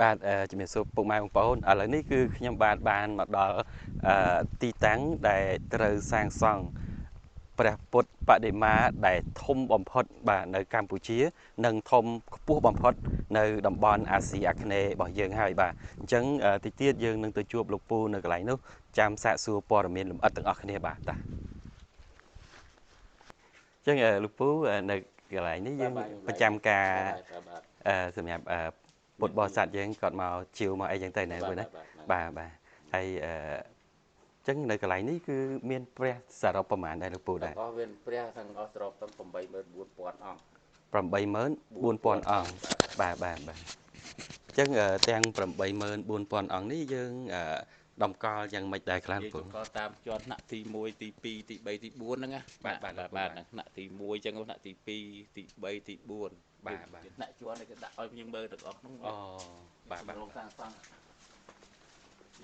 បាទជំរាបសួរពុកម៉ែបងប្អូនឥឡូវនេះគឺខ្ញុំបានមកដល់ទីតាំងដែលត្រូវសាងសង់ព្រះពុទ្ធបដិមាដែលធំបំផុតបាទនៅកម្ពុជានិងធំខ្ពស់បំផុតនៅតំបន់អាស៊ីអាគ្នេយ៍របស់យើងហើយបាទអញ្ចឹងតិចទៀតយើងនឹងទៅជួបលោកពូនៅកន្លែងនោះចាំសាកសួរព័ត៌មានលម្អិតទាំងអស់គ្នាបាទតាអញ្ចឹងលោកពូនៅកន្លែងនេះយើងប្រចាំការសម្រាប់ពុទ្ធបរិស័ទយើងគាត់មកជាវមកអីចឹងទៅណាបងណាបាទហើយចឹងនៅកន្លែងនេះគឺមានព្រះសរុបប្រមាណដែរលោកពូដែរអស់មានព្រះទាំងអស់សរុបទាំង84000អង្គ84000អង្គបាទអញ្ចឹងទាំង84000អង្គនេះយើងតម្កល់យ៉ាងម៉េចដែរខ្លះពូក៏តាមជាន់ថ្នាក់ទី1ទី2ទី3ទី4ហ្នឹងណាបាទថ្នាក់ទី1អញ្ចឹងថ្នាក់ទី2ទី3ទី4បាទថ្នាក់ជាន់នេះគេដាក់ឲ្យយើងមើលទាំងអស់ហ្នឹងអូបាទរងសាងសង់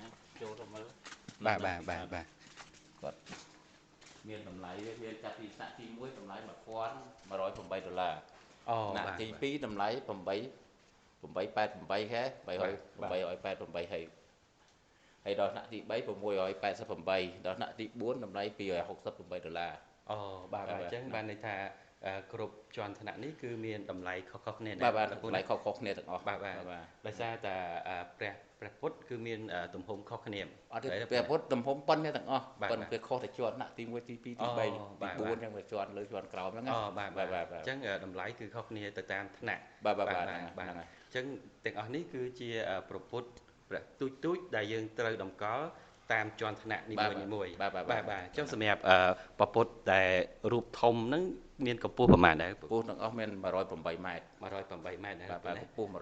ណាចូលទៅមើលបាទគាត់មានតម្លៃមានចាប់ពីថ្នាក់ទី1តម្លៃ$1108អូថ្នាក់ទី2តម្លៃ888ខែ888ហើយដល់ថ្នាក់ទី3 688ដល់ថ្នាក់ទី4តម្លៃ$268អូបាទអញ្ចឹងបានន័យថាគ្រប់ជាន់ថ្នាក់នេះគឺមានតម្លៃខុសៗគ្នាបាទតម្លៃខុសៗគ្នាទាំងអស់បាទដោយសារតែព្រះពុទ្ធគឺមានទំហំខុសគ្នាអត់ទេព្រះពុទ្ធទំហំប៉ុណ្ណេះទាំងអស់ប៉ុន្តែវាខុសតែជាន់ថ្នាក់ទី1ទី2ទី3ទី4អញ្ចឹងវាជាន់លើជាន់ក្រោមហ្នឹងណាបាទអញ្ចឹងតម្លៃគឺខុសគ្នាទៅតាមថ្នាក់បាទអញ្ចឹងទាំងអស់នេះគឺជាព្រះពុទ្ធព្រះទូចដែលយើងត្រូវតម្កល់តាមជាន់ថ្នាក់នីមួយបាទអញ្ចឹងសម្រាប់ព្រះពុទ្ធដែលរូបធំហ្នឹងមានកម្ពស់ប្រមាណដែរកម្ពស់ទាំងអស់មាន108ម៉ែត្រ108ម៉ែត្រដែរបាទកម្ពស់108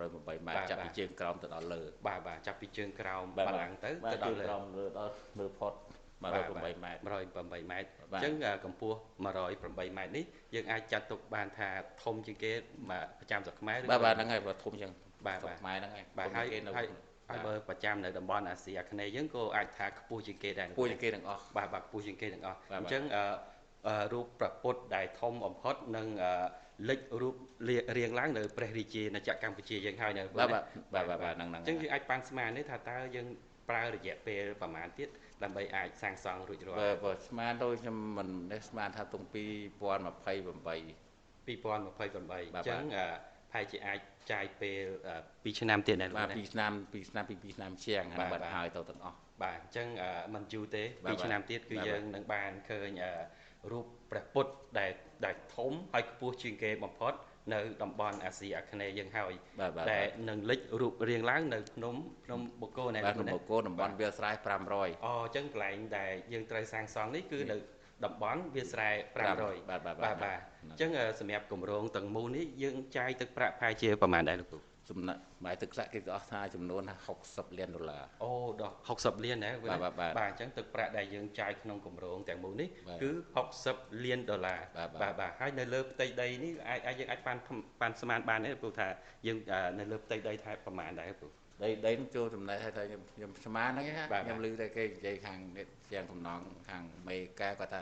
ម៉ែត្រចាប់ពីជើងក្រោមទៅដល់លើបាទចាប់ពីជើងក្រោមបាឡើងទៅដល់លើក្រោមដល់លើផុត108ម៉ែត្រ108ម៉ែត្រអញ្ចឹងកម្ពស់108ម៉ែត្រនេះយើងអាចចាត់ទុកបានថាធំជាងគេប្រចាំស្រុកខ្មែរបាទហ្នឹងហើយធំជាងបាទខ្មែរហ្នឹងហើយបាទហើយបើប្រចាំនៅតំបន់អាស៊ីអាគ្នេយ៍យើងក៏អាចថាខ្ពស់ជាងគេដែរខ្ពស់ជាងគេទាំងអស់បាទខ្ពស់ជាងគេទាំងអស់អញ្ចឹងរូបព្រះពុទ្ធដែលធំបំផុតនិងលេចរូបរៀងឡើងនៅព្រះរាជាណាចក្រកម្ពុជាយើងហើយនៅបាទហ្នឹងអញ្ចឹងយើងអាចប៉ាន់ស្មាននេះថាតើយើងប្រើរយៈពេលប្រហែលទៀតដើម្បីអាចសាងសង់រួចរាល់បើស្មានដូចខ្ញុំមិននេះស្មានថាទុំ2028 2028អញ្ចឹងហើយជាអាចចាយពេល2ឆ្នាំទៀតដែរបាទ2ឆ្នាំជាងហើយបាត់ហើយទៅទាំងអស់បាទអញ្ចឹងមិនយូរទេ2ឆ្នាំទៀតគឺយើងនឹងបានឃើញរូបព្រះពុទ្ធដែលធំហើយខ្ពស់ជាងគេបំផុតនៅតំបន់អាស៊ីអាគ្នេយ៍យើងហើយដែលនឹងលេចរូបរាងឡើងនៅភ្នំបូកគោនៅភ្នំបូកគោតំបន់វាលស្រែ500អញ្ចឹងកន្លែងដែលយើងត្រូវសាងសង់នេះគឺនៅតំបន់វាលស្រែ500បាទអញ្ចឹងសម្រាប់គម្រោងទាំងមូលនេះយើងចាយទឹកប្រាក់ប្រហែលជាប្រហែលដែរលោកគ្រូសំណាក់ម៉ែទឹកប្រាក់គេក៏អស់ថាចំនួន$60 លានអូដល់60លានណាបាទអញ្ចឹងទឹកប្រាក់ដែលយើងចាយក្នុងគម្រោងទាំងមូលនេះគឺ$60លានបាទហើយនៅលើផ្ទៃដីនេះយើងអាចបានស្មានបានទេព្រោះថាយើងនៅលើផ្ទៃដីថាប្រហែលដែរគ្រូដីនឹងចូលចំណែកថាខ្ញុំស្មានហ្នឹងខ្ញុំឮតែគេនិយាយខាងជាងកំណងខាងមេកាគាត់ថា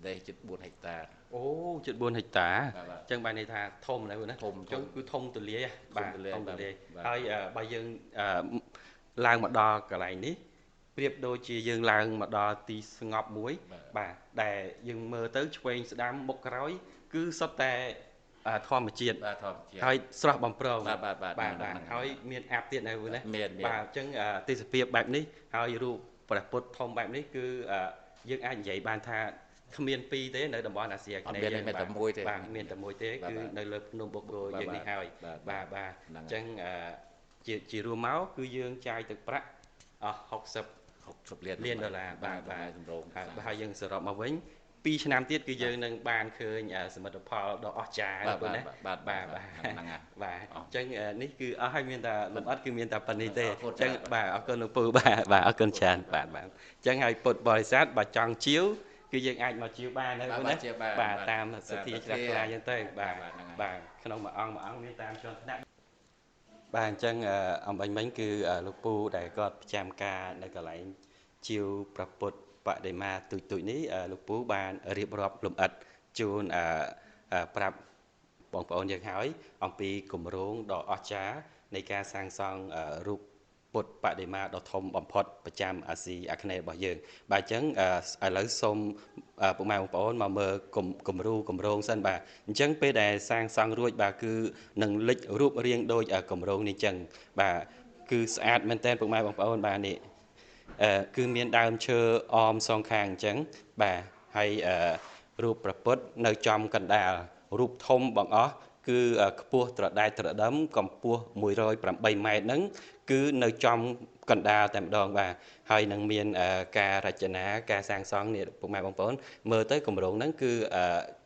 ដីជិត4ហិកតាអូជិត4ហិកតាអញ្ចឹងបានន័យថាធំណាស់ណាធំអញ្ចឹងគឺធំទូលាយបាទធំទូលាយហើយបើយើងឡើងមកដល់កន្លែងនេះប្រៀបដូចជាយើងឡើងមកដល់ទីស្ងប់មួយបាទដែលយើងមើលទៅឆ្វេងស្ដាំមុខក្រោយគឺសុទ្ធតែធម្មជាតិហើយស្រស់បំព្រងបាទហើយមានអាប់ទៀតណាណាបាទអញ្ចឹងទេសភាពបែបនេះហើយរូបព្រះពុទ្ធធំបែបនេះគឺយើងអាចនិយាយបានថាគ្មានពីរទេនៅតំបន់អាស៊ីអាគ្នេយ៍យើងមានតែមួយទេបាទមានតែមួយទេគឺនៅលើភ្នំបូកគោយើងនេះហើយបាទអញ្ចឹងជារួមមកគឺយើងចាយទឹកប្រាក់អស់$60លានបាទហើយយើងសរុបមកវិញ2ឆ្នាំទៀតគឺយើងនឹងបានឃើញសមិទ្ធផលដ៏អស្ចារ្យណាហ្នឹងហើយបាទអញ្ចឹងនេះគឺអស់ហើយមានតែលម្អិតគឺមានតែប៉ុណ្្នេះទេអញ្ចឹងបាទអរគុណលោកពូបាទអរគុណច្រើនបាទអញ្ចឹងហើយពុទ្ធបរិស័ទបើចង់ជាវគឺយើងអាចមកជាវបានហើយណាបាទតាមសទ្ធាជ្រះថ្លាយ៉ាងទៅបាទក្នុងមួយអង្គមានតាមជាន់ថ្នាក់បាទអញ្ចឹងអំបញ្ញមិញគឺលោកពូដែលគាត់ប្រចាំការនៅកន្លែងជាវប្រពុតបដិមាទូចនេះលោកពូបានរៀបរាប់លម្អិតជូនប្រាប់បងប្អូនយើងហើយអំពីគម្រោងដ៏អស្ចារ្យ នៃការសាងសង់រូបពុទ្ធបដិមាដ៏ធំបំផុតប្រចាំអាស៊ីអាគ្នេយ៍របស់យើងបាទអញ្ចឹងឥឡូវសូមពុកម៉ែបងប្អូនមកមើលគំរូគម្រោងសិនបាទអញ្ចឹងពេលដែលសាងសង់រួចបាទគឺនឹងលេចរូបរាងដូចគម្រោងនេះអញ្ចឹងបាទគឺស្អាតមែនទែនពុកម៉ែបងប្អូនបាទនេះគឺមានដើមឈើអមសងខាងអញ្ចឹងបាទហើយរូបព្រះពុទ្ធនៅចំកណ្ដាលរូបធំបងអស់គឺខ្ពស់ត្រដែតត្រដឹមកម្ពស់108ម៉ែត្រហ្នឹងគឺនៅចំកណ្ដាលតែម្ដងបាទហើយនឹងមានការរចនាការសាងសង់នេះពុកម៉ែបងប្អូនមើលទៅគម្រោងហ្នឹងគឺ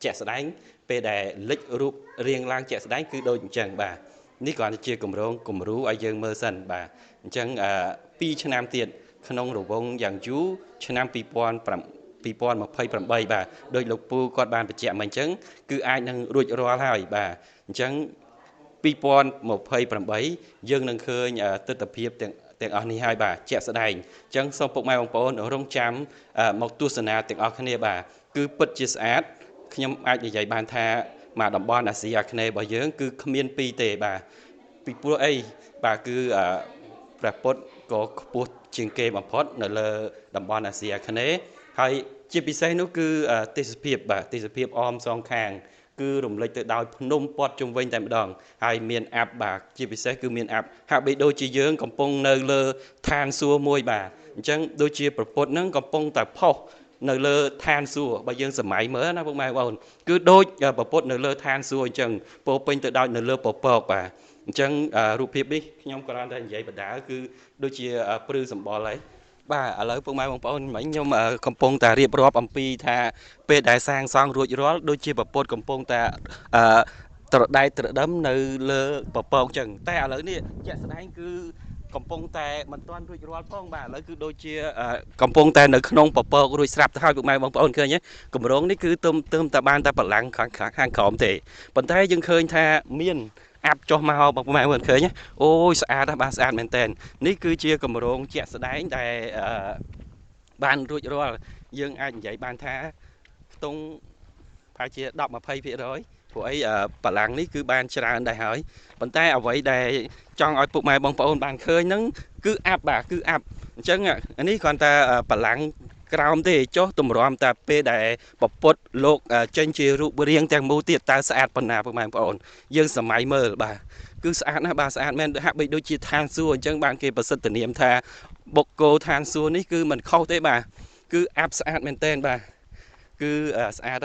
ជាក់ស្ដែងពេលដែលលេចរូបរាងឡើងជាក់ស្ដែងគឺដូចអញ្ចឹងបាទនេះគ្រាន់តែជាគម្រោងគំរូឲ្យយើងមើលសិនបាទអញ្ចឹង2ឆ្នាំទៀតក្នុងរង្វង់យ៉ាងយូរឆ្នាំ2028បាទដោយលោកពូគាត់បានបញ្ជាក់មកអញ្ចឹងគឺអាចនឹងរួចរាល់ហើយបាទអញ្ចឹង2028យើងនឹងឃើញទស្សនវិជ្ជាទាំងអស់នេះហើយបាទជាក់ស្ដែងអញ្ចឹងសូមពុកម៉ែបងប្អូនរងចាំមកទស្សនាទាំងអស់គ្នាបាទគឺពិតជាស្អាតខ្ញុំអាចនិយាយបានថាមកតំបន់អាស៊ីអាគ្នេយ៍របស់យើងគឺគ្មានពីរទេបាទពីព្រោះអីបាទគឺព្រះពុទ្ធក៏ខ្ពស់ជាងគេបំផុតនៅលើតំបន់អាស៊ីអាគ្នេយ៍ហើយជាពិសេសនោះគឺទេសភាពបាទទេសភាពអមសងខាងគឺរំលេចទៅដោយភ្នំព័ទ្ធជុំវិញតែម្ដងហើយមានអាប់បាទជាពិសេសគឺមានអាប់ហាក់បីដូចជាយើងកំពុងនៅលើឋានសួគ៌មួយបាទអញ្ចឹងដូចជាប្រពុតហ្នឹងកំពុងតែផុសនៅលើឋានសួគ៌បើយើងសម័យមើលណាពុកម៉ែបងប្អូនគឺដូចប្រពុតនៅលើឋានសួគ៌អញ្ចឹងពោពេញទៅដោយនៅលើពពកបាទអញ្ចឹងរូបភាពនេះខ្ញុំគ្រាន់តែនិយាយបដាគឺដូចជាព្រឺសម្បល់ហើយបាទឥឡូវពុកម៉ែបងប្អូនមិញខ្ញុំកំពុងតែរៀបរាប់អំពីថាពេលដែលសាងសង់រួចរាល់ដូចជាប្រពុតកំពុងតែត្រដែតត្រដឹមនៅលើពពកអញ្ចឹងតែឥឡូវនេះជាក់ស្ដែងគឺកំពុងតែមិនទាន់រួចរាល់ផងបាទឥឡូវគឺដូចជាកំពុងតែនៅក្នុងពពករួចស្រាប់ទៅហើយពុកម៉ែបងប្អូនឃើញទេគម្រោងនេះគឺទឹមតែបានតែប្រឡាំងខាងក្រោមទេប៉ុន្តែយើងឃើញថាមានអាប់ចុះមកបងប្អូនមើលឃើញអូយស្អាតបាទស្អាតមែនតើនេះគឺជាគម្រោងជាក់ស្ដែងដែលបានរួចរាល់យើងអាចនិយាយបានថាខ្ទង់ប្រហែលជា10-20%ព្រោះអីបលាំងនេះគឺបានច្រើនដែរហើយប៉ុន្តែអ្វីដែលចង់ឲ្យពុកម៉ែបងប្អូនបានឃើញហ្នឹងគឺអាប់បាទគឺអាប់អញ្ចឹងនេះគ្រាន់តែបលាំងក្រោមទេចុះទម្រាំតែពេលដែលពពុទ្ធលោកចេញជារូបរាងទាំងមូលទៀតតើស្អាតប៉ុណ្ណាពុកម៉ែបងប្អូនយើងសម័យមើលបាទគឺស្អាតណាស់បាទស្អាតមែនហាក់បីដូចជាឋានសួគ៌អញ្ចឹងបានគេប្រសិទ្ធនាមថាបុគ្គលឋានសួគ៌នេះគឺមិនខុសទេបាទគឺអាប់ស្អាតមែនតើបាទគឺស្អាត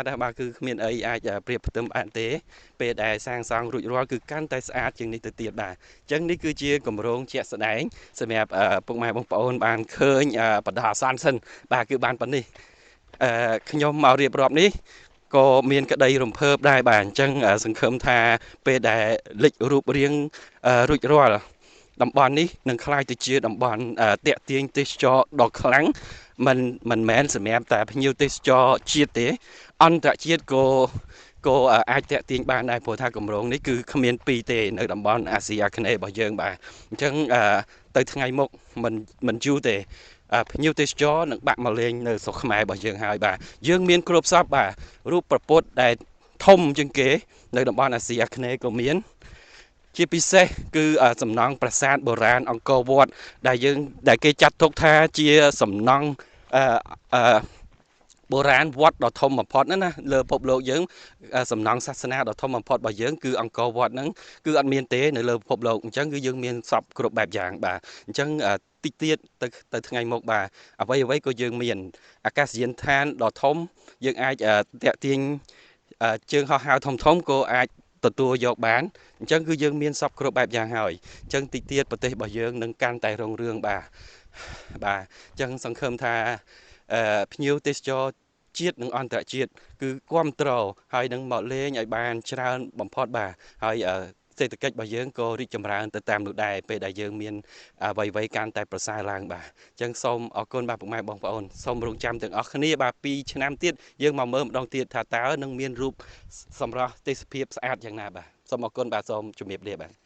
ដែរបាទគឺគ្មានអីអាចប្រៀបផ្ទឹមបានទេពេលដែលសាងសង់រួចរាល់គឺកាន់តែស្អាតជាងនេះទៅទៀតបាទអញ្ចឹងនេះគឺជាគម្រោងជាក់ស្ដែងសម្រាប់ពុកម៉ែបងប្អូនបានឃើញបដិអាសន្នសិនបាទគឺបានប៉ុណ្នេះខ្ញុំមករៀបរាប់នេះក៏មានក្តីរំភើបដែរបាទអញ្ចឹងសង្ឃឹមថាពេលដែលលេចរូបរាងរួចរាល់តំបន់នេះនឹងក្លាយទៅជាតំបន់តាក់ទាញទេសចរដ៏ខ្លាំងមិនមែនសម្រាប់តែភ្ញៀវទេសចរជាតិទេអន្តរជាតិក៏អាចតាក់ទាញបានដែរព្រោះថាគម្រោងនេះគឺគ្មានពីរទេនៅតំបន់អាស៊ីអាគ្នេយ៍របស់យើងបាទអញ្ចឹងទៅថ្ងៃមុខមិនយូរទេភ្ញៀវទេសចរនឹងបាក់មកលេងនៅស្រុកខ្មែររបស់យើងហើយបាទយើងមានគ្រប់សពបាទរូបព្រះពុទ្ធដែលធំជាងគេនៅតំបន់អាស៊ីអាគ្នេយ៍ក៏មានជាពិសេសគឺសំណង់ប្រាសាទបុរាណអង្គរវត្តដែលគេចាត់ទុកថាជាសំណង់បុរាណវត្តដ៏ធំបំផុតណាលើពិភពលោកយើងសំណង់សាសនាដ៏ធំបំផុតរបស់យើងគឺអង្គរវត្តហ្នឹងគឺអត់មានទេនៅលើពិភពលោកអញ្ចឹងគឺយើងមានសពគ្រប់បែបយ៉ាងបាទអញ្ចឹងតិចទៀតទៅថ្ងៃមុខបាទអ្វីក៏យើងមានអាកាសយានដ្ឋានដ៏ធំយើងអាចតាក់ទាញជើងហោះហើរធំក៏អាចទទួលយកបានអញ្ចឹងគឺយើងមានសពគ្រប់បែបយ៉ាងហើយអញ្ចឹងតិចទៀតប្រទេសរបស់យើងនឹងកាន់តែរុងរឿងបាទអញ្ចឹងសង្ឃឹមថាភ្ញៀវទេសចរជាតិនិងអន្តរជាតិគឺគ្រប់គ្រងហើយនឹងមកលេងឲ្យបានច្រើនបំផុតបាទហើយសេដ្ឋកិច្ចរបស់យើងក៏រីកចម្រើនទៅតាមនោះដែរពេលដែលយើងមានអ្វីកាន់តែប្រសើរឡើងបាទអញ្ចឹងសូមអរគុណបាទពុកម៉ែបងប្អូនសូមរងចាំទាំងអស់គ្នាបាទ2ឆ្នាំទៀតយើងមកមើលម្ដងទៀតថាតើនឹងមានរូបសម្រស់ទេសភាពស្អាតយ៉ាងណាបាទសូមអរគុណបាទសូមជម្រាបលាបាទ